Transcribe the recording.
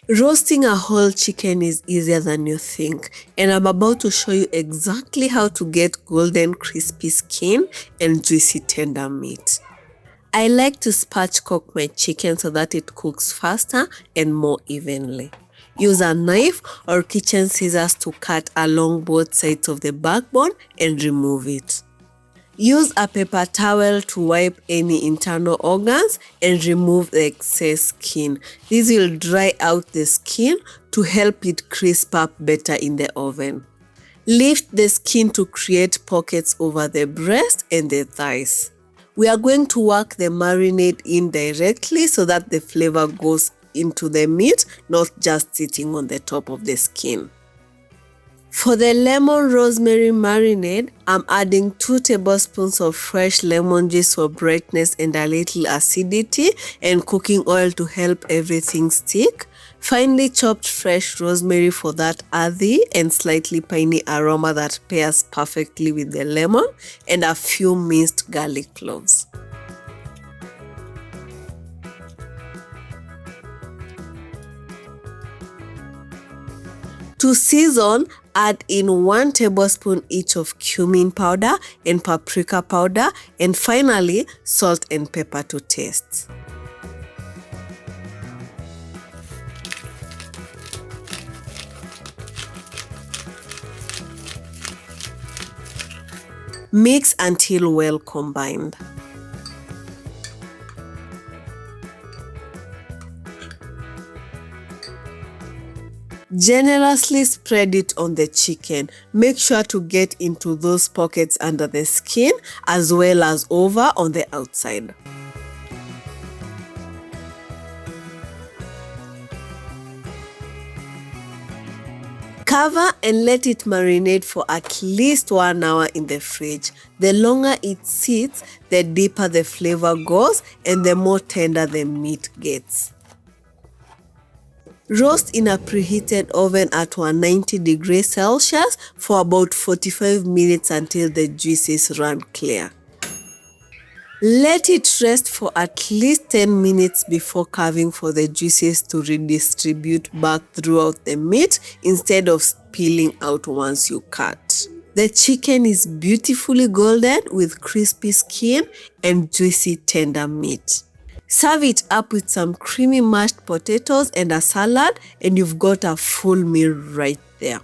Roasting a whole chicken is easier than you think, and I'm about to show you exactly how to get golden crispy skin and juicy tender meat. I like to spatchcock my chicken so that it cooks faster and more evenly. Use a knife or kitchen scissors to cut along both sides of the backbone and remove it. Use a paper towel to wipe any internal organs and remove the excess skin. This will dry out the skin to help it crisp up better in the oven. Lift the skin to create pockets over the breast and the thighs. We are going to work the marinade in directly so that the flavor goes into the meat, not just sitting on the top of the skin. For the lemon rosemary marinade, I'm adding 2 tablespoons of fresh lemon juice for brightness and a little acidity, and cooking oil to help everything stick. Finely chopped fresh rosemary for that earthy and slightly piney aroma that pairs perfectly with the lemon, and a few minced garlic cloves. To season, add in 1 tablespoon each of cumin powder and paprika powder, and finally salt and pepper to taste. Mix until well combined. Generously spread it on the chicken. Make sure to get into those pockets under the skin as well as over on the outside. Cover and let it marinate for at least 1 hour in the fridge. The longer it sits, the deeper the flavor goes and the more tender the meat gets. Roast in a preheated oven at 190 degrees Celsius for about 45 minutes until the juices run clear. Let it rest for at least 10 minutes before carving for the juices to redistribute back throughout the meat instead of spilling out once you cut. The chicken is beautifully golden with crispy skin and juicy tender meat. Serve it up with some creamy mashed potatoes and a salad, and you've got a full meal right there.